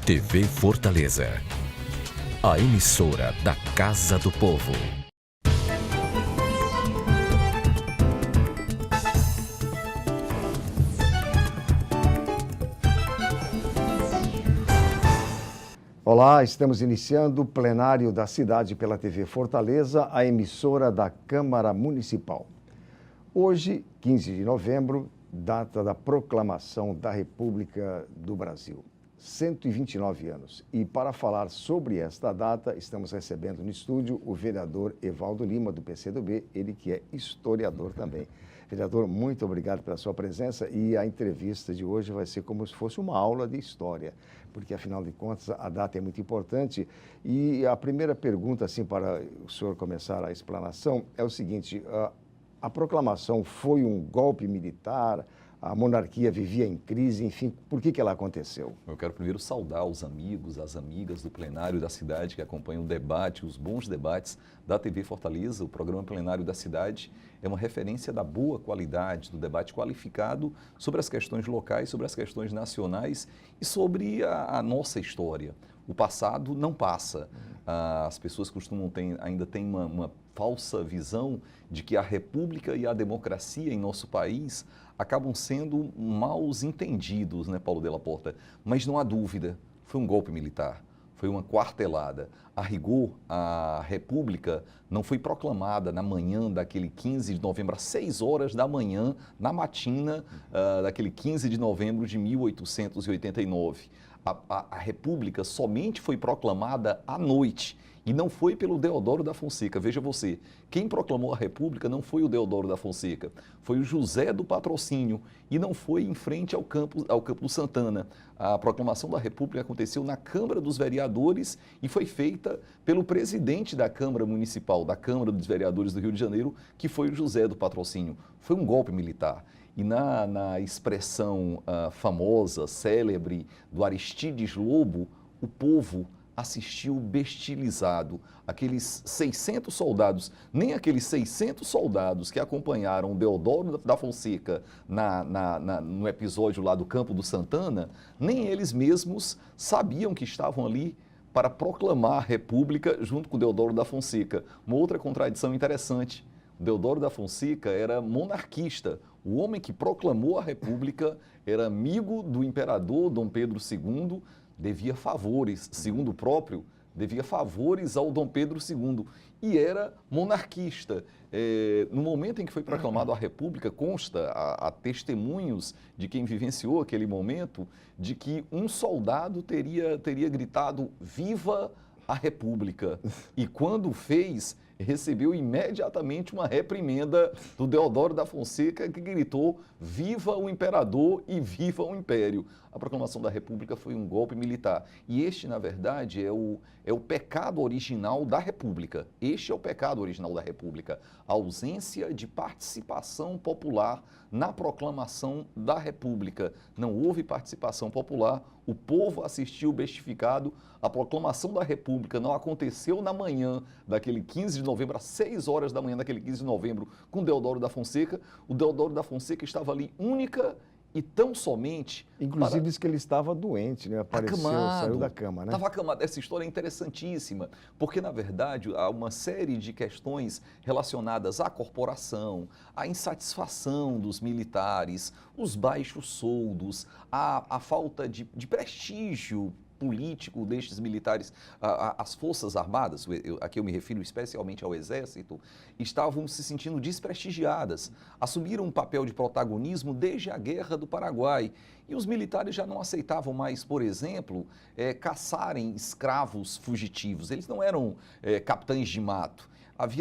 TV Fortaleza, a emissora da Casa do Povo. Olá, estamos iniciando o plenário da cidade pela TV Fortaleza, a emissora da Câmara Municipal. Hoje, 15 de novembro, data da proclamação da República do Brasil. 129 anos. E para falar sobre esta data, estamos recebendo no estúdio o vereador Evaldo Lima, do PCdoB, ele que é historiador também. Vereador, muito obrigado pela sua presença e a entrevista de hoje vai ser como se fosse uma aula de história, porque afinal de contas a data é muito importante. E a primeira pergunta, assim, para o senhor começar a explanação, é o seguinte: a proclamação foi um golpe militar? A monarquia vivia em crise, enfim, por que ela aconteceu? Eu quero primeiro saudar os amigos, as amigas do plenário da cidade que acompanham o debate, os bons debates da TV Fortaleza. O programa plenário da cidade é uma referência da boa qualidade, do debate qualificado sobre as questões locais, sobre as questões nacionais e sobre a nossa história. O passado não passa. As pessoas costumam ainda têm uma falsa visão de que a república e a democracia em nosso país acabam sendo mal entendidos, né, Paulo Della Porta? Mas não há dúvida, foi um golpe militar, foi uma quartelada. A rigor, a república não foi proclamada na manhã daquele 15 de novembro, às 6 horas da manhã, na matina daquele 15 de novembro de 1889. A República somente foi proclamada à noite e não foi pelo Deodoro da Fonseca. Veja você, quem proclamou a República não foi o Deodoro da Fonseca, foi o José do Patrocínio e não foi em frente ao campo do Santana. A proclamação da República aconteceu na Câmara dos Vereadores e foi feita pelo presidente da Câmara Municipal, da Câmara dos Vereadores do Rio de Janeiro, que foi o José do Patrocínio. Foi um golpe militar. E na expressão famosa, célebre, do Aristides Lobo, o povo assistiu bestilizado. Aqueles 600 soldados, nem aqueles 600 soldados que acompanharam o Deodoro da Fonseca no episódio lá do Campo do Santana, nem eles mesmos sabiam que estavam ali para proclamar a República junto com o Deodoro da Fonseca. Uma outra contradição interessante: Deodoro da Fonseca era monarquista. O homem que proclamou a República era amigo do imperador Dom Pedro II, devia favores, segundo o próprio, devia favores ao Dom Pedro II e era monarquista. No momento em que foi proclamada a República, consta a testemunhos de quem vivenciou aquele momento, de que um soldado teria gritado "Viva a República!" E quando fez, recebeu imediatamente uma reprimenda do Deodoro da Fonseca, que gritou "Viva o Imperador e viva o Império!" A proclamação da República foi um golpe militar. E este, na verdade, é o pecado original da República. Este é o pecado original da República. A ausência de participação popular na proclamação da República. Não houve participação popular, o povo assistiu bestificado. A proclamação da República não aconteceu na manhã daquele 15 de novembro, às 6 horas da manhã daquele 15 de novembro, com Deodoro da Fonseca. O Deodoro da Fonseca estava ali única e tão somente... Inclusive diz que ele estava doente, né? Apareceu, saiu da cama, né? Estava acamado. Essa história é interessantíssima, porque, na verdade, há uma série de questões relacionadas à corporação, à insatisfação dos militares, os baixos soldos, a falta de prestígio político destes militares. As Forças Armadas, aqui eu me refiro especialmente ao Exército, estavam se sentindo desprestigiadas, assumiram um papel de protagonismo desde a Guerra do Paraguai. E os militares já não aceitavam mais, por exemplo, caçarem escravos fugitivos. Eles não eram capitães de mato.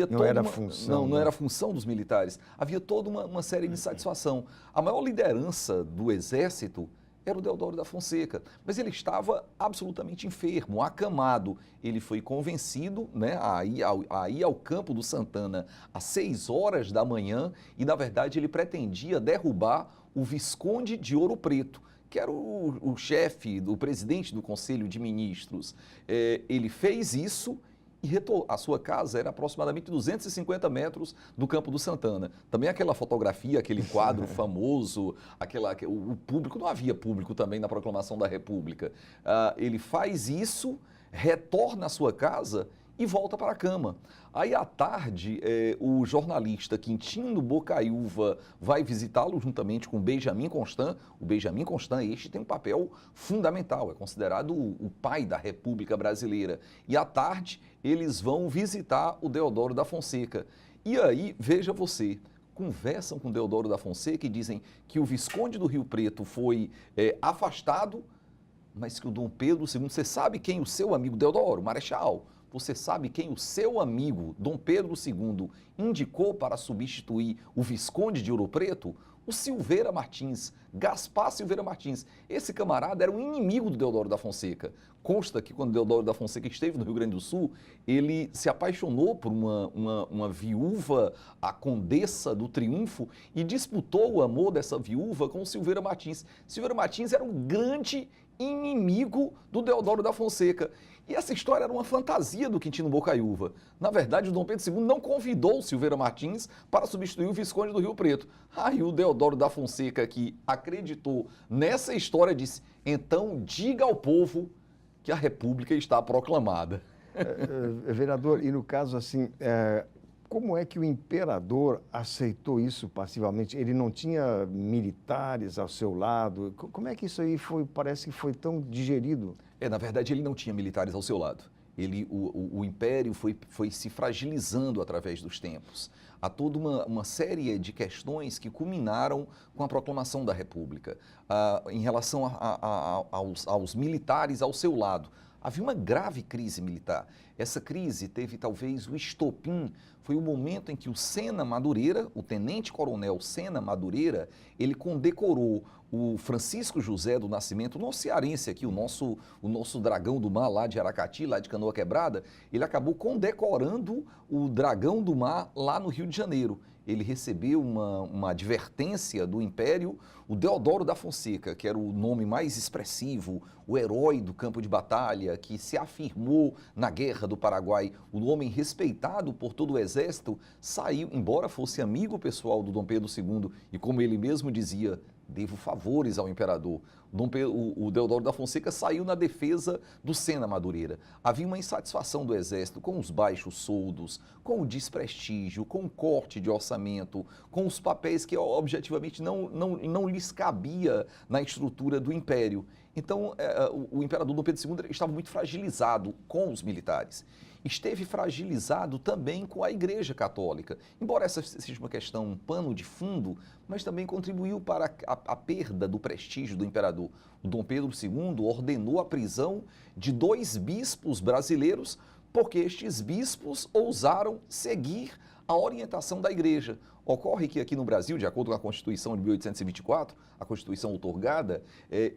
Não era função. Não era função dos militares. Havia toda uma série de insatisfação. A maior liderança do Exército era o Deodoro da Fonseca, mas ele estava absolutamente enfermo, acamado. Ele foi convencido, né, a ir ao Campo do Santana às 6 horas da manhã e, na verdade, ele pretendia derrubar o Visconde de Ouro Preto, que era o chefe, o presidente do Conselho de Ministros. Ele fez isso e a sua casa era aproximadamente 250 metros do Campo do Santana. Também aquela fotografia, aquele quadro famoso, o público, não havia público também na proclamação da República. Ele faz isso, retorna à sua casa e volta para a cama. Aí, à tarde, o jornalista Quintino Bocaiúva vai visitá-lo juntamente com Benjamin Constant. O Benjamin Constant, este tem um papel fundamental, é considerado o pai da República Brasileira. E, à tarde, eles vão visitar o Deodoro da Fonseca. E aí, veja você, conversam com Deodoro da Fonseca e dizem que o Visconde do Rio Preto foi afastado, mas que o Dom Pedro II, você sabe quem o seu amigo Deodoro, Marechal, você sabe quem o seu amigo Dom Pedro II indicou para substituir o Visconde de Ouro Preto? O Silveira Martins, Gaspar Silveira Martins. Esse camarada era um inimigo do Deodoro da Fonseca. Consta que quando Deodoro da Fonseca esteve no Rio Grande do Sul, ele se apaixonou por uma viúva, a Condessa do Triunfo, e disputou o amor dessa viúva com o Silveira Martins. Silveira Martins era um grande inimigo do Deodoro da Fonseca. E essa história era uma fantasia do Quintino Bocaiúva. Na verdade, o Dom Pedro II não convidou o Silveira Martins para substituir o Visconde do Rio Preto. Aí o Deodoro da Fonseca, que acreditou nessa história, disse: então diga ao povo que a República está proclamada. Vereador, e no caso assim, como é que o imperador aceitou isso passivamente? Ele não tinha militares ao seu lado? Como é que isso aí parece que foi tão digerido? Na verdade, ele não tinha militares ao seu lado. O império foi se fragilizando através dos tempos. Há toda uma série de questões que culminaram com a proclamação da República. Em relação aos militares ao seu lado, havia uma grave crise militar. Essa crise teve talvez o estopim, foi o momento em que o Sena Madureira, o tenente-coronel Sena Madureira, ele condecorou o Francisco José do Nascimento, o nosso cearense aqui, o nosso dragão do mar lá de Aracati, lá de Canoa Quebrada, ele acabou condecorando o dragão do mar lá no Rio de Janeiro. Ele recebeu uma advertência do Império, o Deodoro da Fonseca, que era o nome mais expressivo, o herói do campo de batalha, que se afirmou na Guerra do Paraguai, o homem respeitado por todo o exército, saiu, embora fosse amigo pessoal do Dom Pedro II, e como ele mesmo dizia, devo favores ao imperador. O Deodoro da Fonseca saiu na defesa do Sena Madureira. Havia uma insatisfação do exército com os baixos soldos, com o desprestígio, com o corte de orçamento, com os papéis que objetivamente não lhes cabia na estrutura do império. Então, o imperador Dom Pedro II estava muito fragilizado com os militares. Esteve fragilizado também com a Igreja Católica. Embora essa seja uma questão, um pano de fundo, mas também contribuiu para a perda do prestígio do imperador. O Dom Pedro II ordenou a prisão de 2 bispos brasileiros porque estes bispos ousaram seguir a orientação da Igreja. Ocorre que aqui no Brasil, de acordo com a Constituição de 1824, a Constituição outorgada,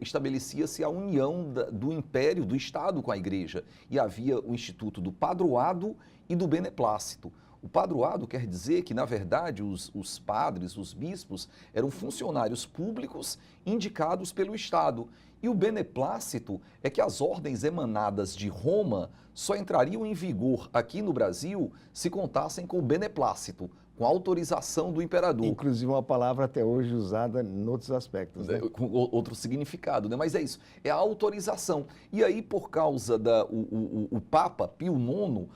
estabelecia-se a união do Império, do Estado com a Igreja. E havia o Instituto do Padroado e do Beneplácito. O padroado quer dizer que, na verdade, os padres, os bispos, eram funcionários públicos indicados pelo Estado. E o beneplácito é que as ordens emanadas de Roma só entrariam em vigor aqui no Brasil se contassem com o beneplácito, com a autorização do imperador. Inclusive uma palavra até hoje usada em outros aspectos, né? Com outro significado, né? Mas é isso, é a autorização. E aí, por causa o Papa Pio IX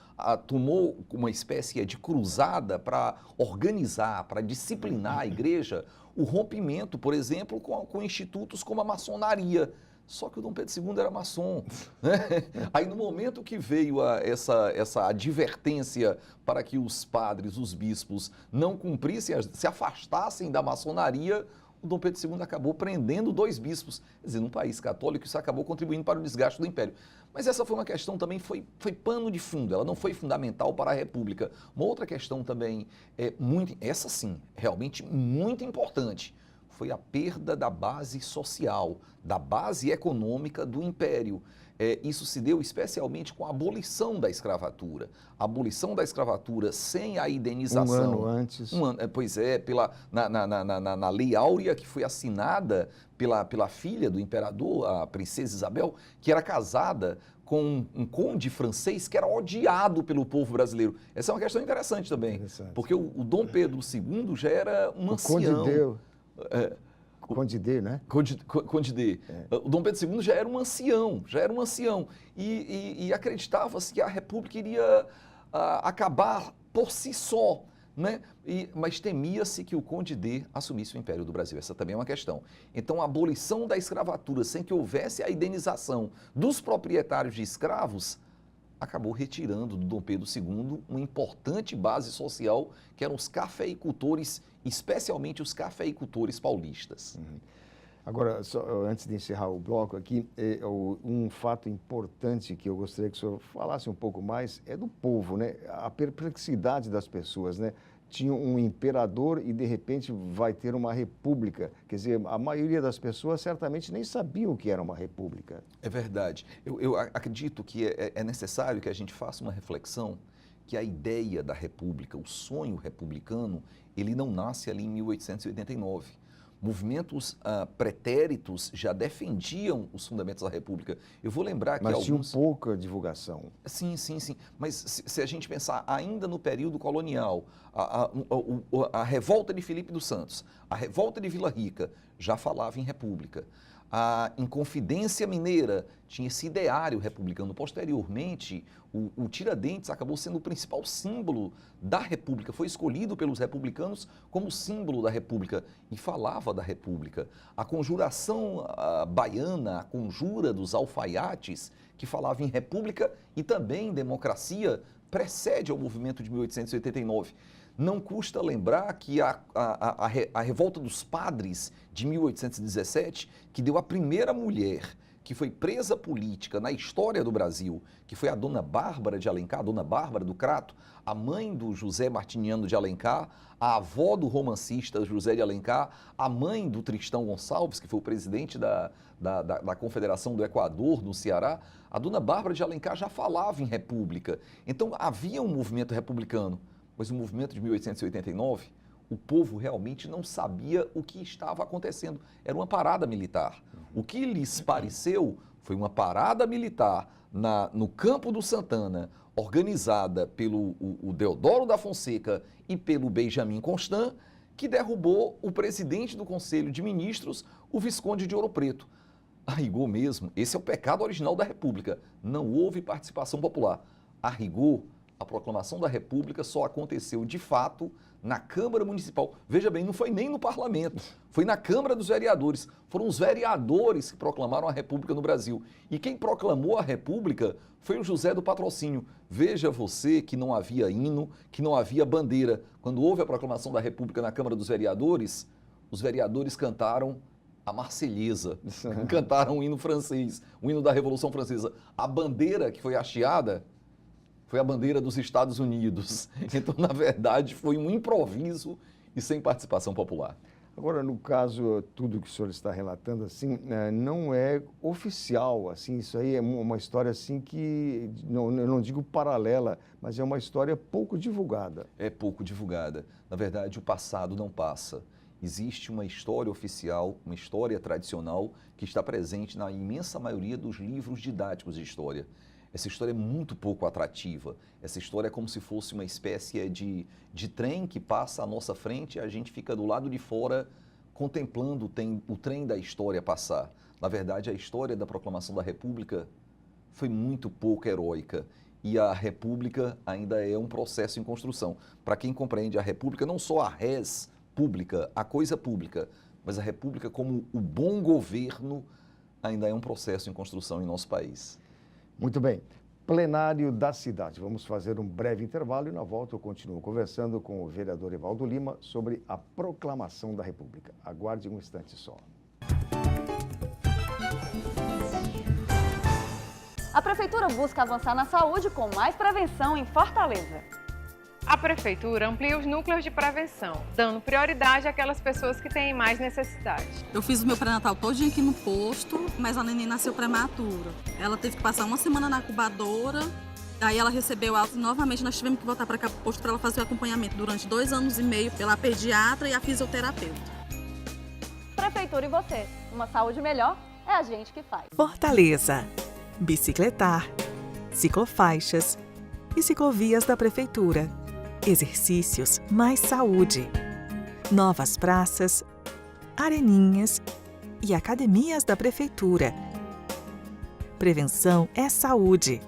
tomou uma espécie de cruzada para organizar, para disciplinar a igreja, o rompimento, por exemplo, com institutos como a maçonaria. Só que o Dom Pedro II era maçom, né? Aí no momento que veio essa advertência para que os padres, os bispos, não cumprissem, se afastassem da maçonaria, o Dom Pedro II acabou prendendo 2 bispos. Quer dizer, num país católico, isso acabou contribuindo para o desgaste do Império. Mas essa foi uma questão também, foi pano de fundo, ela não foi fundamental para a República. Uma outra questão também, essa sim, realmente muito importante, foi a perda da base social, da base econômica do Império. Isso se deu especialmente com a abolição da escravatura. A abolição da escravatura sem a indenização. Um ano antes. Pois é, na Lei Áurea, que foi assinada pela filha do imperador, a princesa Isabel, que era casada com um conde francês que era odiado pelo povo brasileiro. Essa é uma questão interessante também, porque o Dom Pedro II já era um ancião. Conde D, né? Conde D. O Dom Pedro II já era um ancião, e acreditava-se que a República iria acabar por si só, né? Mas temia-se que o Conde D assumisse o Império do Brasil. Essa também é uma questão. Então, a abolição da escravatura sem que houvesse a indenização dos proprietários de escravos acabou retirando do Dom Pedro II uma importante base social, que eram os cafeicultores, especialmente os cafeicultores paulistas. Agora, antes de encerrar o bloco aqui, um fato importante que eu gostaria que o senhor falasse um pouco mais é do povo, né? A perplexidade das pessoas, né? Tinha um imperador e, de repente, vai ter uma república. Quer dizer, a maioria das pessoas certamente nem sabiam o que era uma república. É verdade. Eu acredito que é necessário que a gente faça uma reflexão que a ideia da república, o sonho republicano, ele não nasce ali em 1889. Movimentos pretéritos já defendiam os fundamentos da República. Eu vou lembrar que Mas alguns... tinham pouca divulgação. Sim. Mas se a gente pensar ainda no período colonial, a revolta de Filipe dos Santos, a revolta de Vila Rica já falava em República. A Inconfidência Mineira tinha esse ideário republicano. Posteriormente, o Tiradentes acabou sendo o principal símbolo da República. Foi escolhido pelos republicanos como símbolo da República e falava da República. A conjuração baiana, a conjura dos alfaiates, que falava em República e também em democracia, precede ao movimento de 1889. Não custa lembrar que a revolta dos padres de 1817, que deu a primeira mulher que foi presa política na história do Brasil, que foi a Dona Bárbara de Alencar, a Dona Bárbara do Crato, a mãe do José Martiniano de Alencar, a avó do romancista José de Alencar, a mãe do Tristão Gonçalves, que foi o presidente da Confederação do Equador, no Ceará. A Dona Bárbara de Alencar já falava em república. Então havia um movimento republicano. Mas o movimento de 1889, o povo realmente não sabia o que estava acontecendo. Era uma parada militar. O que lhes pareceu foi uma parada militar no Campo do Santana, organizada pelo Deodoro da Fonseca e pelo Benjamin Constant, que derrubou o presidente do Conselho de Ministros, o Visconde de Ouro Preto. A rigor mesmo, esse é o pecado original da República. Não houve participação popular. A rigor, a proclamação da República só aconteceu de fato na Câmara Municipal. Veja bem, não foi nem no Parlamento, foi na Câmara dos Vereadores. Foram os vereadores que proclamaram a República no Brasil. E quem proclamou a República foi o José do Patrocínio. Veja você que não havia hino, que não havia bandeira. Quando houve a proclamação da República na Câmara dos Vereadores, os vereadores cantaram a Marselhesa, cantaram o hino francês, o hino da Revolução Francesa. A bandeira que foi hasteada foi a bandeira dos Estados Unidos. Então, na verdade, foi um improviso e sem participação popular. Agora, no caso, tudo que o senhor está relatando, assim, não é oficial, assim, isso aí é uma história, assim, que, eu não digo paralela, mas é uma história pouco divulgada. É pouco divulgada. Na verdade, o passado não passa. Existe uma história oficial, uma história tradicional, que está presente na imensa maioria dos livros didáticos de história. Essa história é muito pouco atrativa. Essa história é como se fosse uma espécie de trem que passa à nossa frente e a gente fica do lado de fora contemplando o trem da história passar. Na verdade, a história da proclamação da República foi muito pouco heróica e a República ainda é um processo em construção. Para quem compreende a República, não só a res pública, a coisa pública, mas a República como o bom governo ainda é um processo em construção em nosso país. Muito bem. Plenário da cidade. Vamos fazer um breve intervalo e na volta eu continuo conversando com o vereador Evaldo Lima sobre a proclamação da República. Aguarde um instante só. A Prefeitura busca avançar na saúde com mais prevenção em Fortaleza. A Prefeitura amplia os núcleos de prevenção, dando prioridade àquelas pessoas que têm mais necessidade. Eu fiz o meu pré-natal todinho aqui no posto, mas a neném nasceu prematura. Ela teve que passar uma semana na incubadora, aí ela recebeu alta e novamente nós tivemos que voltar para cá pro posto para ela fazer o acompanhamento durante 2 anos e meio pela pediatra e a fisioterapeuta. Prefeitura e você, uma saúde melhor é a gente que faz. Fortaleza. Bicicletar, ciclofaixas e ciclovias da Prefeitura. Exercícios mais saúde. Novas praças, areninhas e academias da Prefeitura. Prevenção é saúde.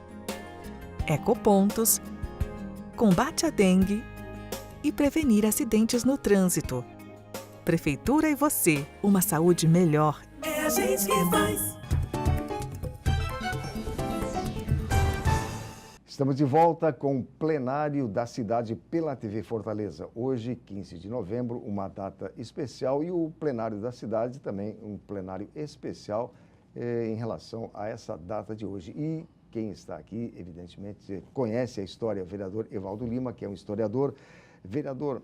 Ecopontos, combate à dengue e prevenir acidentes no trânsito. Prefeitura e você, uma saúde melhor. É a gente que faz. Estamos de volta com o plenário da cidade pela TV Fortaleza. Hoje, 15 de novembro, uma data especial e o plenário da cidade também um plenário especial em relação a essa data de hoje. E quem está aqui, evidentemente, conhece a história, o vereador Evaldo Lima, que é um historiador. Vereador,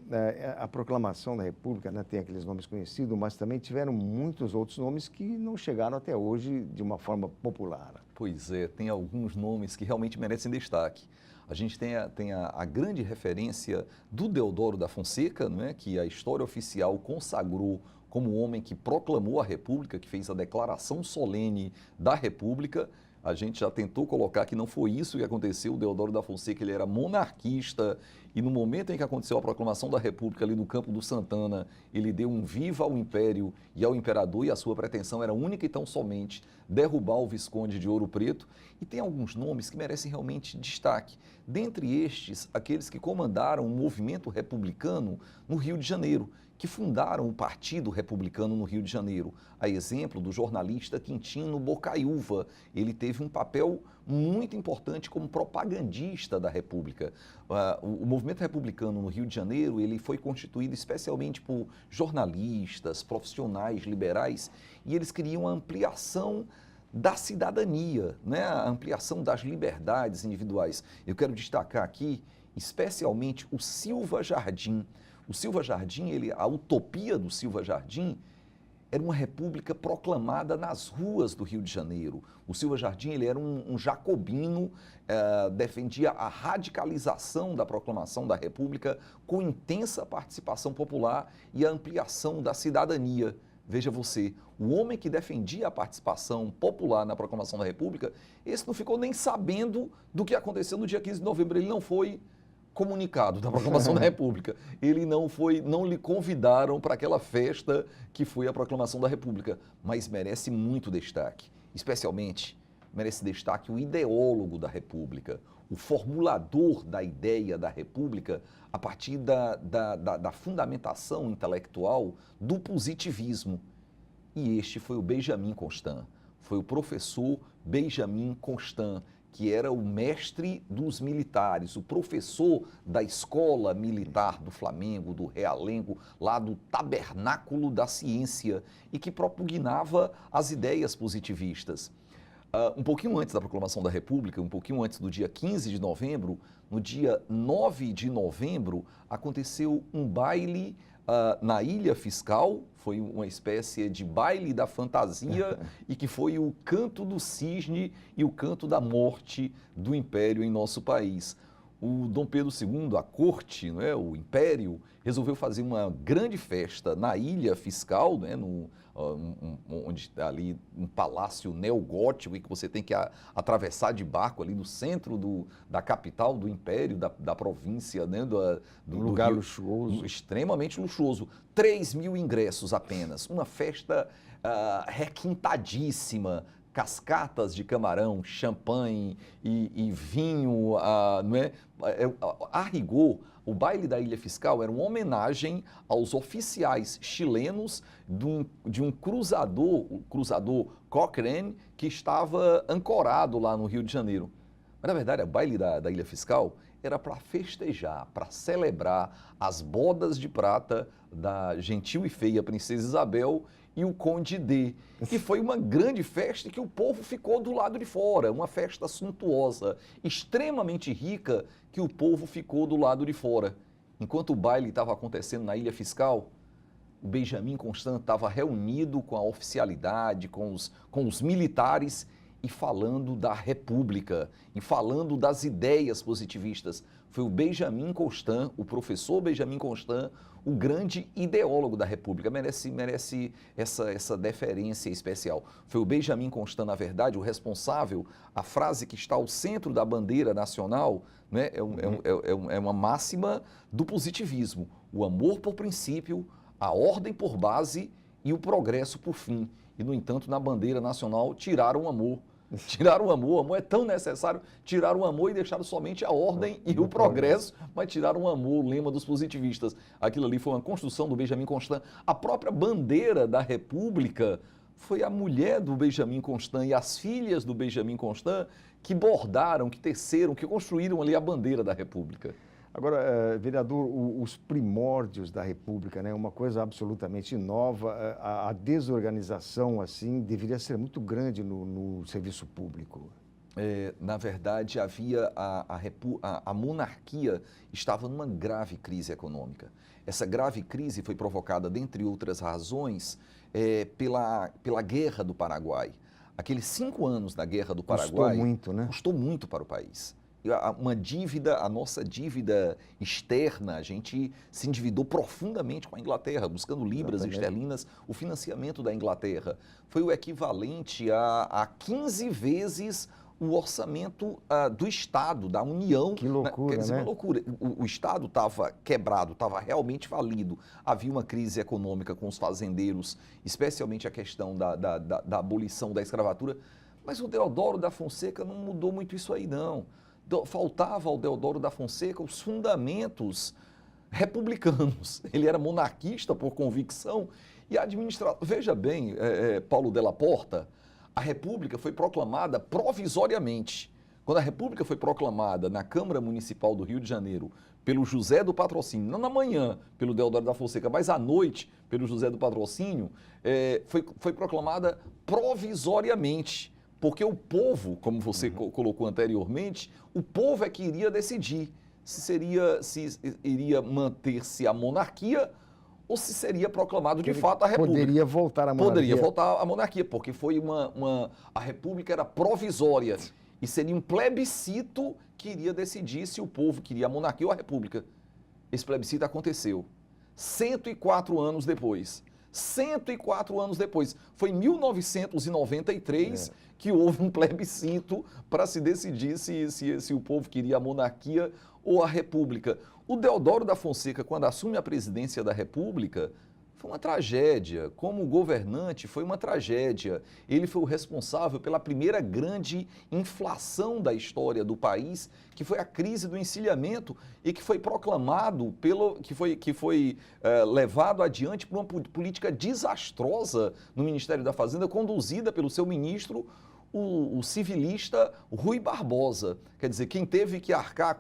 a proclamação da República, né, tem aqueles nomes conhecidos, mas também tiveram muitos outros nomes que não chegaram até hoje de uma forma popular. Pois é, tem alguns nomes que realmente merecem destaque. A gente tem a grande referência do Deodoro da Fonseca, né, que a história oficial consagrou como o homem que proclamou a República, que fez a declaração solene da República. A gente já tentou colocar que não foi isso que aconteceu. O Deodoro da Fonseca ele era monarquista e no momento em que aconteceu a proclamação da República ali no Campo do Santana, ele deu um viva ao Império e ao Imperador e a sua pretensão era única e tão somente derrubar o Visconde de Ouro Preto. E tem alguns nomes que merecem realmente destaque. Dentre estes, aqueles que comandaram o movimento republicano no Rio de Janeiro, que fundaram o Partido Republicano no Rio de Janeiro. A exemplo do jornalista Quintino Bocaiúva. Ele teve um papel muito importante como propagandista da República. O movimento republicano no Rio de Janeiro ele foi constituído especialmente por jornalistas, profissionais liberais, e eles queriam a ampliação da cidadania, né? A ampliação das liberdades individuais. Eu quero destacar aqui, especialmente, o Silva Jardim. O Silva Jardim, a utopia do Silva Jardim era uma república proclamada nas ruas do Rio de Janeiro. O Silva Jardim ele era um jacobino, defendia a radicalização da proclamação da República com intensa participação popular e a ampliação da cidadania. Veja você, o homem que defendia a participação popular na proclamação da República, esse não ficou nem sabendo do que aconteceu no dia 15 de novembro, ele não foi comunicado da proclamação da República. Ele não lhe convidaram para aquela festa que foi a proclamação da República, mas merece muito destaque. Especialmente, merece destaque o ideólogo da República, o formulador da ideia da República a partir da fundamentação intelectual do positivismo. E este foi o Benjamin Constant, foi o professor Benjamin Constant, que era o mestre dos militares, o professor da escola militar do Flamengo, do Realengo, lá do Tabernáculo da Ciência, e que propugnava as ideias positivistas. Um pouquinho antes da proclamação da República, um pouquinho antes do dia 15 de novembro, no dia 9 de novembro, aconteceu um baile na Ilha Fiscal, foi uma espécie de baile da fantasia e que foi o canto do cisne e o canto da morte do Império em nosso país. O Dom Pedro II, a corte, né, o Império, resolveu fazer uma grande festa na Ilha Fiscal, né, onde está ali um palácio neogótico e que você tem que atravessar de barco ali no centro da capital do Império, da província, né, um lugar Rio, luxuoso. Extremamente luxuoso. 3.000 ingressos apenas. Uma festa requintadíssima. Cascatas de camarão, champanhe e vinho, não é? A rigor, o baile da Ilha Fiscal era uma homenagem aos oficiais chilenos de um cruzador, o cruzador Cochrane, que estava ancorado lá no Rio de Janeiro. Mas, na verdade, o baile da Ilha Fiscal era para festejar, para celebrar as bodas de prata da gentil e feia Princesa Isabel e o Conde D, que foi uma grande festa que o povo ficou do lado de fora, uma festa suntuosa, extremamente rica, que o povo ficou do lado de fora. Enquanto o baile estava acontecendo na Ilha Fiscal, o Benjamin Constant estava reunido com a oficialidade, com os militares e falando da República, e falando das ideias positivistas. Foi o Benjamin Constant, o professor Benjamin Constant, o grande ideólogo da República, merece essa deferência especial. Foi o Benjamin Constant, na verdade, o responsável, a frase que está ao centro da bandeira nacional, né, é uma máxima do positivismo: o amor por princípio, a ordem por base e o progresso por fim. E, no entanto, na bandeira nacional, tiraram o amor. Tiraram o amor é tão necessário, tiraram o amor e deixaram somente a ordem e o progresso, mas tiraram o amor, o lema dos positivistas. Aquilo ali foi uma construção do Benjamin Constant. A própria bandeira da República foi a mulher do Benjamin Constant e as filhas do Benjamin Constant que bordaram, que teceram, que construíram ali a bandeira da República. Agora, vereador, os primórdios da República, né, uma coisa absolutamente nova, a desorganização, assim, deveria ser muito grande no serviço público. Na verdade, havia a monarquia estava numa grave crise econômica. Essa grave crise foi provocada, dentre outras razões, pela Guerra do Paraguai. Aqueles 5 anos da Guerra do Paraguai... Custou muito, né? Custou muito para o país. A nossa dívida externa, a gente se endividou profundamente com a Inglaterra, buscando libras esterlinas, o financiamento da Inglaterra. Foi o equivalente a 15 vezes o orçamento do Estado, da União. Que loucura, Quer dizer, né? uma loucura. O Estado estava quebrado, estava realmente falido. Havia uma crise econômica com os fazendeiros, especialmente a questão da abolição da escravatura. Mas o Deodoro da Fonseca não mudou muito isso aí, não. Faltava ao Deodoro da Fonseca os fundamentos republicanos. Ele era monarquista por convicção e administrador. Veja bem, Paulo Della Porta, a República foi proclamada provisoriamente. Quando a República foi proclamada na Câmara Municipal do Rio de Janeiro pelo José do Patrocínio, não na manhã pelo Deodoro da Fonseca, mas à noite pelo José do Patrocínio, foi proclamada provisoriamente. Porque o povo, como você colocou anteriormente, o povo é que iria decidir se iria manter-se a monarquia ou se seria proclamado de fato a República. Poderia voltar a monarquia. Poderia voltar a monarquia, porque foi a República era provisória e seria um plebiscito que iria decidir se o povo queria a monarquia ou a República. Esse plebiscito aconteceu 104 anos depois. 104 anos depois. Foi em 1993 que houve um plebiscito para se decidir se o povo queria a monarquia ou a República. O Deodoro da Fonseca, quando assume a presidência da República, foi uma tragédia. Como governante, foi uma tragédia. Ele foi o responsável pela primeira grande inflação da história do país, que foi a crise do encilhamento e que foi proclamado, que foi levado adiante por uma política desastrosa no Ministério da Fazenda, conduzida pelo seu ministro, o civilista Rui Barbosa. Quer dizer, quem teve que arcar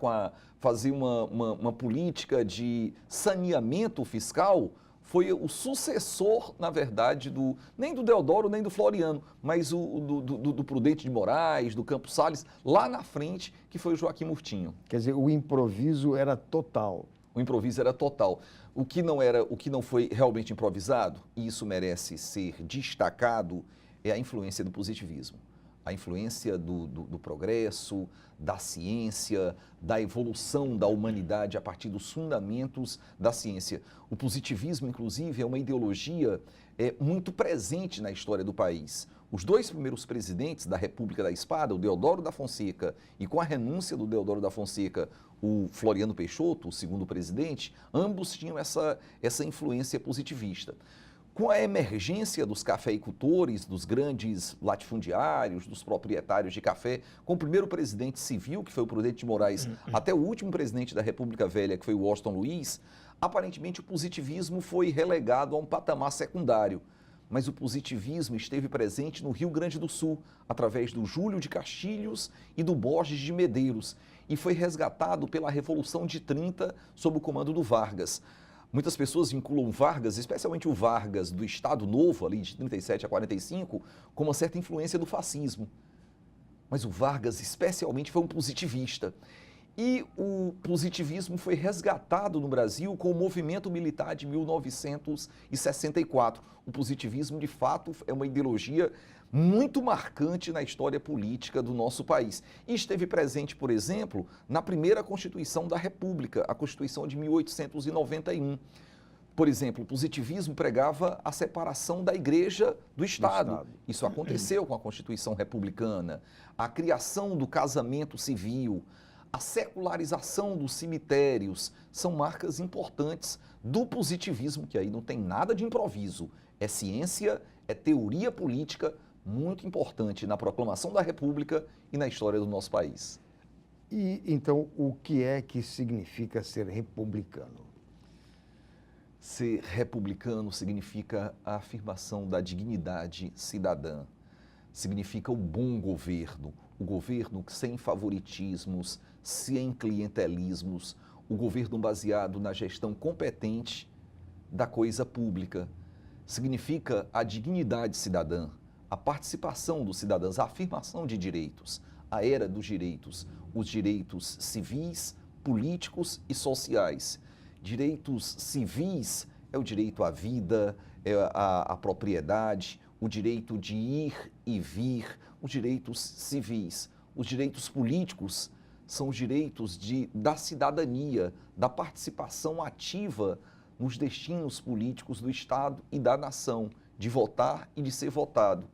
fazer uma política de saneamento fiscal foi o sucessor, na verdade, nem do Deodoro, nem do Floriano, mas do Prudente de Moraes, do Campos Salles, lá na frente, que foi o Joaquim Murtinho. Quer dizer, o improviso era total. O improviso era total. O que não foi realmente improvisado, e isso merece ser destacado, é a influência do positivismo. A influência do progresso, da ciência, da evolução da humanidade a partir dos fundamentos da ciência. O positivismo, inclusive, é uma ideologia muito presente na história do país. Os 2 primeiros presidentes da República da Espada, o Deodoro da Fonseca, e com a renúncia do Deodoro da Fonseca, o Floriano Peixoto, o segundo presidente, ambos tinham essa influência positivista. Com a emergência dos cafeicultores, dos grandes latifundiários, dos proprietários de café, com o primeiro presidente civil, que foi o Prudente de Moraes, até o último presidente da República Velha, que foi o Washington Luiz, aparentemente o positivismo foi relegado a um patamar secundário. mas o positivismo esteve presente no Rio Grande do Sul, através do Júlio de Castilhos e do Borges de Medeiros, e foi resgatado pela Revolução de 30 sob o comando do Vargas. Muitas pessoas vinculam Vargas, especialmente o Vargas do Estado Novo, ali de 37 a 45, com uma certa influência do fascismo. Mas o Vargas, especialmente, foi um positivista. E o positivismo foi resgatado no Brasil com o movimento militar de 1964. O positivismo, de fato, é uma ideologia muito marcante na história política do nosso país. E esteve presente, por exemplo, na primeira Constituição da República, a Constituição de 1891. Por exemplo, o positivismo pregava a separação da Igreja do Estado. Isso aconteceu com a Constituição Republicana. A criação do casamento civil, a secularização dos cemitérios, são marcas importantes do positivismo, que aí não tem nada de improviso. É ciência, é teoria política, muito importante na proclamação da República e na história do nosso país. E então, o que é que significa ser republicano? Ser republicano significa a afirmação da dignidade cidadã, significa o bom governo, o governo sem favoritismos, sem clientelismos, o governo baseado na gestão competente da coisa pública. Significa a dignidade cidadã, a participação dos cidadãos, a afirmação de direitos, a era dos direitos, os direitos civis, políticos e sociais. Direitos civis é o direito à vida, é a propriedade, o direito de ir e vir, os direitos civis. Os direitos políticos são os direitos da cidadania, da participação ativa nos destinos políticos do Estado e da nação, de votar e de ser votado.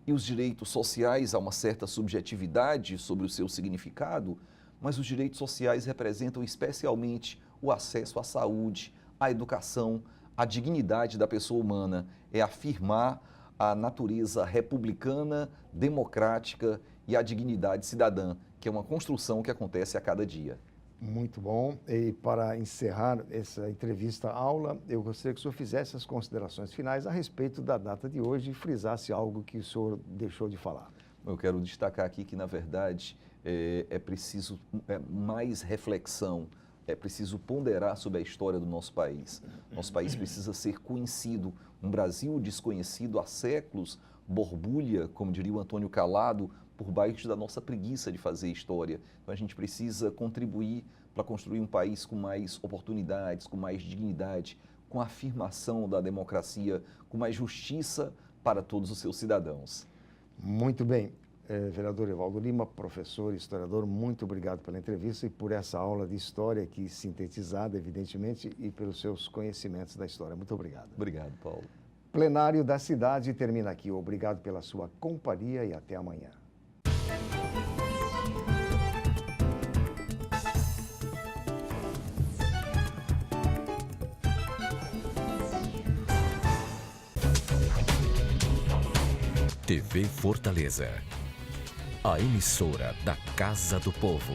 E os direitos sociais, há uma certa subjetividade sobre o seu significado, mas os direitos sociais representam especialmente o acesso à saúde, à educação, à dignidade da pessoa humana. É afirmar a natureza republicana, democrática e a dignidade cidadã, que é uma construção que acontece a cada dia. Muito bom. E para encerrar essa entrevista-aula, eu gostaria que o senhor fizesse as considerações finais a respeito da data de hoje e frisasse algo que o senhor deixou de falar. Eu quero destacar aqui que, na verdade, é preciso mais reflexão, é preciso ponderar sobre a história do nosso país. Nosso país precisa ser conhecido. Um Brasil desconhecido há séculos borbulha, como diria o Antônio Calado, por baixo da nossa preguiça de fazer história. Então a gente precisa contribuir para construir um país com mais oportunidades, com mais dignidade, com a afirmação da democracia, com mais justiça para todos os seus cidadãos. Muito bem. Vereador Evaldo Lima, professor, historiador, muito obrigado pela entrevista e por essa aula de história aqui sintetizada, evidentemente, e pelos seus conhecimentos da história. Muito obrigado. Obrigado, Paulo. Plenário da Cidade termina aqui. Obrigado pela sua companhia e até amanhã. TV Fortaleza, a emissora da Casa do Povo.